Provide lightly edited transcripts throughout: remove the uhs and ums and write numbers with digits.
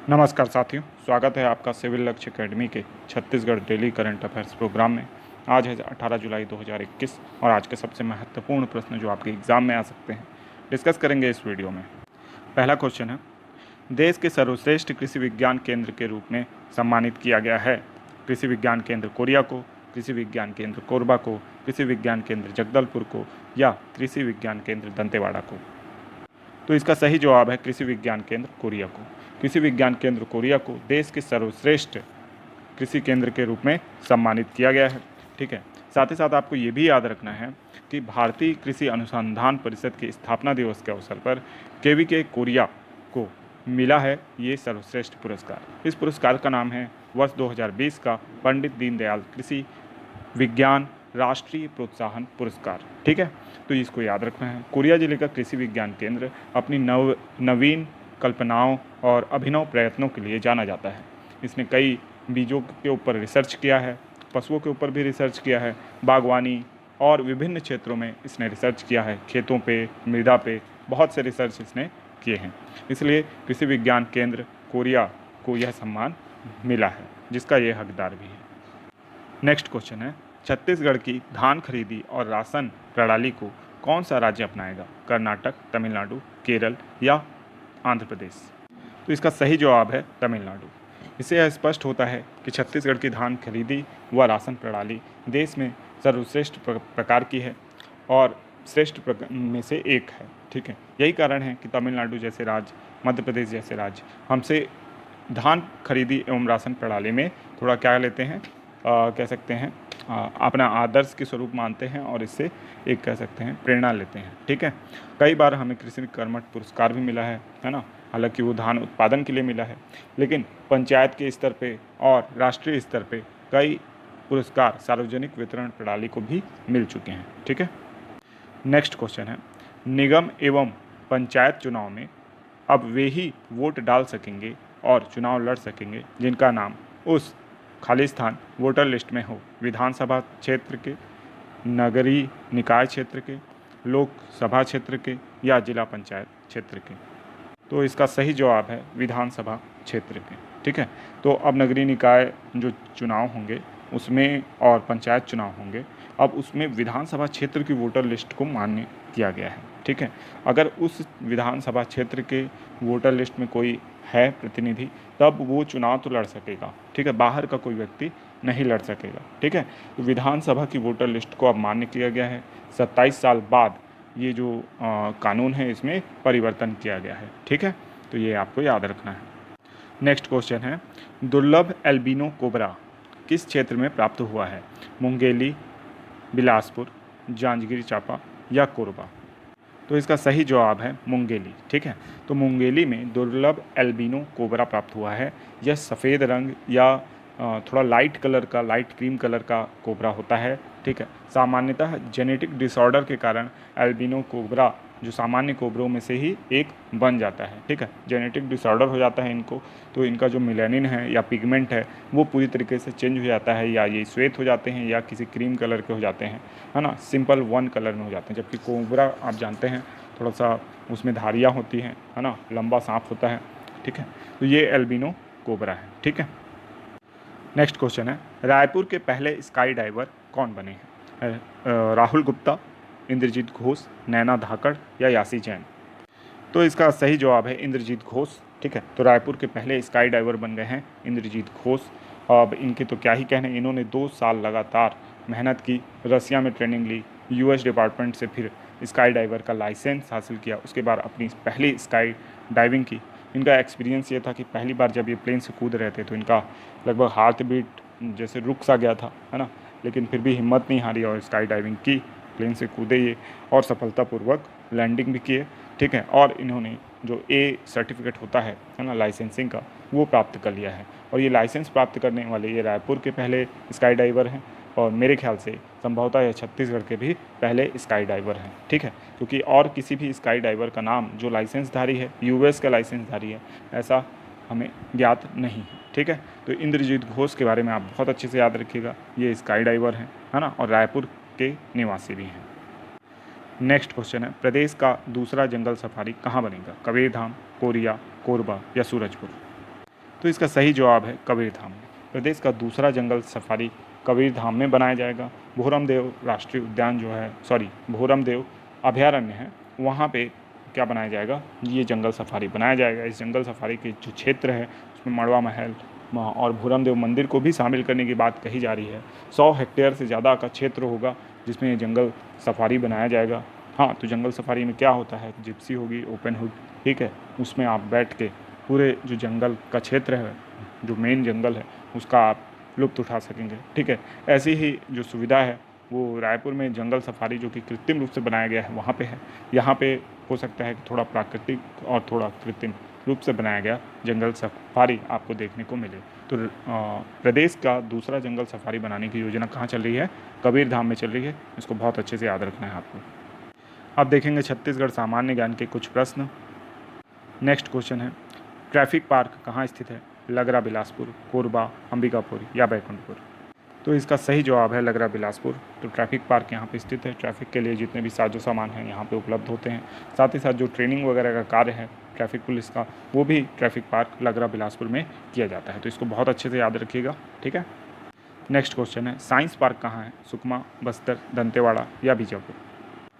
नमस्कार साथियों, स्वागत है आपका सिविल लक्ष्य एकेडमी के Chhattisgarh daily current affairs programme में। आज है 18 जुलाई 2021 और आज के सबसे महत्वपूर्ण प्रश्न जो आपके एग्ज़ाम में आ सकते हैं डिस्कस करेंगे इस वीडियो में। पहला क्वेश्चन है, देश के सर्वश्रेष्ठ कृषि विज्ञान केंद्र के रूप में सम्मानित किया गया है कृषि विज्ञान केंद्र कोरिया को, कृषि विज्ञान केंद्र कोरबा को, कृषि विज्ञान केंद्र जगदलपुर को या कृषि विज्ञान केंद्र दंतेवाड़ा को। तो इसका सही जवाब है कृषि विज्ञान केंद्र कोरिया को। कृषि विज्ञान केंद्र कोरिया को देश के सर्वश्रेष्ठ कृषि केंद्र के रूप में सम्मानित किया गया है। ठीक है, साथ ही साथ आपको ये भी याद रखना है कि भारतीय कृषि अनुसंधान परिषद के स्थापना दिवस के अवसर पर केवीके कोरिया को मिला है ये सर्वश्रेष्ठ पुरस्कार। इस पुरस्कार का नाम है वर्ष 2020 का पंडित दीनदयाल कृषि विज्ञान राष्ट्रीय प्रोत्साहन पुरस्कार। ठीक है, तो इसको याद रखना है। कोरिया जिले का कृषि विज्ञान केंद्र अपनी नवीन कल्पनाओं और अभिनव प्रयत्नों के लिए जाना जाता है। इसने कई बीजों के ऊपर रिसर्च किया है, पशुओं के ऊपर भी रिसर्च किया है, बागवानी और विभिन्न क्षेत्रों में इसने रिसर्च किया है, खेतों पे, मृदा पे बहुत से रिसर्च इसने किए हैं। इसलिए कृषि विज्ञान केंद्र कोरिया को यह सम्मान मिला है, जिसका ये हकदार भी है। नेक्स्ट क्वेश्चन है, छत्तीसगढ़ की धान खरीदी और राशन प्रणाली को कौन सा राज्य अपनाएगा? कर्नाटक, तमिलनाडु, केरल या आंध्र प्रदेश? तो इसका सही जवाब है तमिलनाडु। इससे यह स्पष्ट होता है कि छत्तीसगढ़ की धान खरीदी व राशन प्रणाली देश में सर्वश्रेष्ठ प्रकार की है और श्रेष्ठ में से एक है। ठीक है, यही कारण है कि तमिलनाडु जैसे राज्य, मध्य प्रदेश जैसे राज्य हमसे धान खरीदी एवं राशन प्रणाली में थोड़ा क्या लेते हैं, कह सकते हैं अपना आदर्श के स्वरूप मानते हैं और इससे एक कह सकते हैं प्रेरणा लेते हैं। ठीक है, कई बार हमें कृषि कर्मठ पुरस्कार भी मिला है ना। हालांकि वो धान उत्पादन के लिए मिला है, लेकिन पंचायत के स्तर पे और राष्ट्रीय स्तर पे कई पुरस्कार सार्वजनिक वितरण प्रणाली को भी मिल चुके हैं। ठीक है, नेक्स्ट क्वेश्चन है, निगम एवं पंचायत चुनाव में अब वे ही वोट डाल सकेंगे और चुनाव लड़ सकेंगे जिनका नाम उस खाली स्थान वोटर लिस्ट में हो। विधानसभा क्षेत्र के, नगरीय निकाय क्षेत्र के, लोकसभा क्षेत्र के या जिला पंचायत क्षेत्र के। तो इसका सही जवाब है विधानसभा क्षेत्र के। ठीक है, तो अब नगरीय निकाय जो चुनाव होंगे उसमें और पंचायत चुनाव होंगे, अब उसमें विधानसभा क्षेत्र की वोटर लिस्ट को मान्य किया गया है। ठीक है, अगर उस विधानसभा क्षेत्र के वोटर लिस्ट में कोई है प्रतिनिधि, तब वो चुनाव तो लड़ सकेगा। ठीक है, बाहर का कोई व्यक्ति नहीं लड़ सकेगा। ठीक है, तो विधानसभा की वोटर लिस्ट को अब मान्य किया गया है। 27 साल बाद ये जो कानून है इसमें परिवर्तन किया गया है। ठीक है, तो ये आपको याद रखना है। नेक्स्ट क्वेश्चन है, दुर्लभ एल्बिनो कोबरा किस क्षेत्र में प्राप्त हुआ है? मुंगेली, बिलासपुर, जांजगीर चांपा या कोरबा? तो इसका सही जवाब है मुंगेली। ठीक है, तो मुंगेली में दुर्लभ एल्बिनो कोबरा प्राप्त हुआ है। यह सफ़ेद रंग या थोड़ा लाइट कलर का, लाइट क्रीम कलर का कोबरा होता है। ठीक है, सामान्यतः जेनेटिक डिसऑर्डर के कारण एल्बिनो कोबरा जो सामान्य कोबरों में से ही एक बन जाता है। ठीक है, जेनेटिक डिसऑर्डर हो जाता है इनको, तो इनका जो मिलेनिन है या पिगमेंट है वो पूरी तरीके से चेंज हो जाता है, या ये श्वेत हो जाते हैं या किसी क्रीम कलर के हो जाते हैं, है ना, सिंपल वन कलर में हो जाते हैं। जबकि कोबरा आप जानते हैं थोड़ा सा उसमें धारियाँ होती हैं, है ना, लंबा सांप होता है। ठीक है, तो ये एल्बिनो कोबरा है। ठीक है, नेक्स्ट क्वेश्चन है, रायपुर के पहले स्काई डाइवर कौन बने हैं? राहुल गुप्ता, इंद्रजीत घोष, नैना धाकड़ या यासी जैन? तो इसका सही जवाब है इंद्रजीत घोष। ठीक है, तो रायपुर के पहले स्काई डाइवर बन गए हैं इंद्रजीत घोष। अब इनके तो क्या ही कहने, इन्होंने 2 साल लगातार मेहनत की, रसिया में ट्रेनिंग ली, यूएस डिपार्टमेंट से फिर स्काई डाइवर का लाइसेंस हासिल किया, उसके बाद अपनी पहली स्काई डाइविंग की। इनका एक्सपीरियंस ये था कि पहली बार जब ये प्लेन से कूद रहे थे तो इनका लगभग हार्ट बीट जैसे रुक सा गया था, है ना, लेकिन फिर भी हिम्मत नहीं हारी और स्काई डाइविंग की, प्लेन से कूदे ये और सफलतापूर्वक लैंडिंग भी किए। ठीक है, और इन्होंने जो ए सर्टिफिकेट होता है ना लाइसेंसिंग का, वो प्राप्त कर लिया है और ये लाइसेंस प्राप्त करने वाले ये रायपुर के पहले स्काई डाइवर हैं और मेरे ख्याल से संभवतः यह छत्तीसगढ़ के भी पहले स्काई डाइवर हैं। ठीक है, क्योंकि और किसी भी स्काई डाइवर का नाम जो लाइसेंसधारी है, यूएस का लाइसेंसधारी है, ऐसा हमें ज्ञात नहीं है। ठीक है, तो इंद्रजीत घोष के बारे में आप बहुत अच्छे से याद रखिएगा, ये स्काई डाइवर हैं, है ना, और रायपुर के निवासी भी हैं। नेक्स्ट क्वेश्चन है, प्रदेश का दूसरा जंगल सफारी कहाँ बनेगा? कबीरधाम, कोरिया, कोरबा या सूरजपुर? तो इसका सही जवाब है कबीरधाम में। प्रदेश का दूसरा जंगल सफारी कबीरधाम में बनाया जाएगा। भोरमदेव राष्ट्रीय उद्यान जो है, भोरमदेव अभयारण्य है, वहाँ पे क्या बनाया जाएगा, ये जंगल सफारी बनाया जाएगा। इस जंगल सफारी के जो क्षेत्र है उसमें मड़वा महल और भोरमदेव मंदिर को भी शामिल करने की बात कही जा रही है। 100 हेक्टेयर से ज़्यादा का क्षेत्र होगा जिसमें ये जंगल सफारी बनाया जाएगा। हाँ, तो जंगल सफारी में क्या होता है, जिप्सी होगी, ओपन हुड, ठीक है, उसमें आप बैठ के पूरे जो जंगल का क्षेत्र है, जो मेन जंगल है, उसका आप लुत्फ़ उठा सकेंगे, ठीक है। ऐसी ही जो सुविधा है वो रायपुर में जंगल सफारी जो कि कृत्रिम रूप से बनाया गया है वहाँ पे है। यहाँ पे हो सकता है कि थोड़ा प्राकृतिक और थोड़ा कृत्रिम रूप से बनाया गया जंगल सफारी आपको देखने को मिले। तो प्रदेश का दूसरा जंगल सफारी बनाने की योजना कहाँ चल रही है, कबीरधाम में चल रही है। इसको बहुत अच्छे से याद रखना है आपको। अब देखेंगे छत्तीसगढ़ सामान्य ज्ञान के कुछ प्रश्न। नेक्स्ट क्वेश्चन है, ट्रैफिक पार्क कहाँ स्थित है, लगरा बिलासपुर, कोरबा, अंबिकापुर या बैकुंठपुर। तो इसका सही जवाब है लगरा बिलासपुर। तो ट्रैफिक पार्क यहाँ पे स्थित है। ट्रैफिक के लिए जितने भी साजो सामान हैं यहाँ पे उपलब्ध होते हैं। साथ ही साथ जो ट्रेनिंग वगैरह का कार्य है ट्रैफिक पुलिस का, वो भी ट्रैफिक पार्क लगरा बिलासपुर में किया जाता है। तो इसको बहुत अच्छे से याद रखिएगा, ठीक है। नेक्स्ट क्वेश्चन है, साइंस पार्क कहाँ है, सुकमा, बस्तर, दंतेवाड़ा या बीजापुर।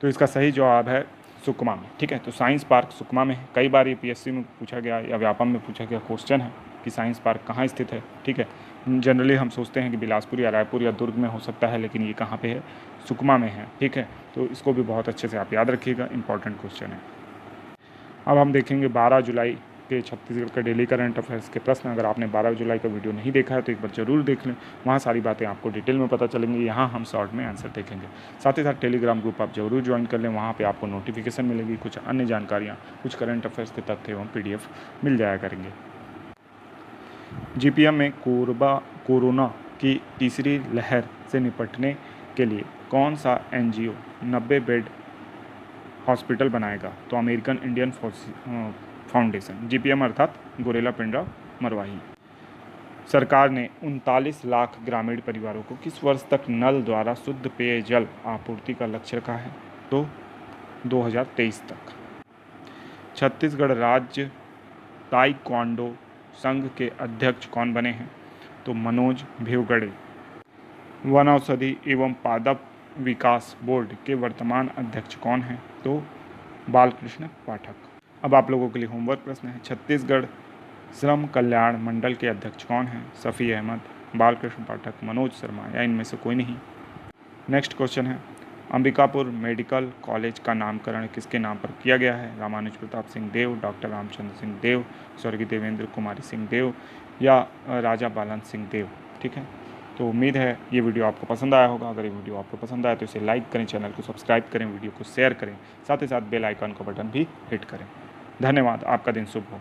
तो इसका सही जवाब है सुकमा में, ठीक है। तो साइंस पार्क सुकमा में है। कई बार ये पीएससी में पूछा गया या व्यापम में पूछा गया क्वेश्चन है कि साइंस पार्क कहाँ स्थित है, ठीक है। जनरली हम सोचते हैं कि बिलासपुर या रायपुर या दुर्ग में हो सकता है, लेकिन ये कहाँ पे है, सुकमा में है, ठीक है। तो इसको भी बहुत अच्छे से आप याद रखिएगा, इंपॉर्टेंट क्वेश्चन है। अब हम देखेंगे 12 जुलाई के छत्तीसगढ़ के डेली करंट अफेयर्स के प्रश्न। अगर आपने 12 जुलाई का वीडियो नहीं देखा है तो एक बार ज़रूर देख लें, वहाँ सारी बातें आपको डिटेल में पता चलेंगी। यहाँ हम शॉर्ट में आंसर देखेंगे। साथ ही साथ टेलीग्राम ग्रुप आप जरूर ज्वाइन कर लें, वहाँ पे आपको नोटिफिकेशन मिलेगी, कुछ अन्य जानकारियाँ, कुछ करंट अफेयर्स के तथ्य एवं PDF मिल जाया करेंगे। GPM में कोरोना की तीसरी लहर से निपटने के लिए कौन सा NGO 90 बेड हॉस्पिटल बनाएगा। तो अमेरिकन इंडियन फाउंडेशन, GPM अर्थात गोरेला पिंडा मरवाही। सरकार ने 39 लाख ग्रामीण परिवारों को किस वर्ष तक नल द्वारा शुद्ध पेयजल आपूर्ति का लक्ष्य रखा है। तो 2023 तक। छत्तीसगढ़ राज्य ताइक्वांडो संघ के अध्यक्ष कौन बने हैं। तो मनोज भेवगड़े। वन औषधि एवं पादप विकास बोर्ड के वर्तमान अध्यक्ष कौन हैं। तो बालकृष्ण पाठक। अब आप लोगों के लिए होमवर्क प्रश्न है, छत्तीसगढ़ श्रम कल्याण मंडल के अध्यक्ष कौन हैं। सफ़ी अहमद, बालकृष्ण पाठक, मनोज शर्मा या इनमें से कोई नहीं। नेक्स्ट क्वेश्चन है, अंबिकापुर मेडिकल कॉलेज का नामकरण किसके नाम पर किया गया है। रामानुज प्रताप सिंह देव, डॉक्टर रामचंद्र सिंह देव, स्वर्गीय देवेंद्र कुमारी सिंह देव या राजा बालन सिंह देव, ठीक है। तो उम्मीद है ये वीडियो आपको पसंद आया होगा। अगर ये वीडियो आपको पसंद आया तो इसे लाइक करें, चैनल को सब्सक्राइब करें, वीडियो को शेयर करें, साथ ही साथ बेल आइकन का बटन भी हिट करें। धन्यवाद, आपका दिन शुभ हो।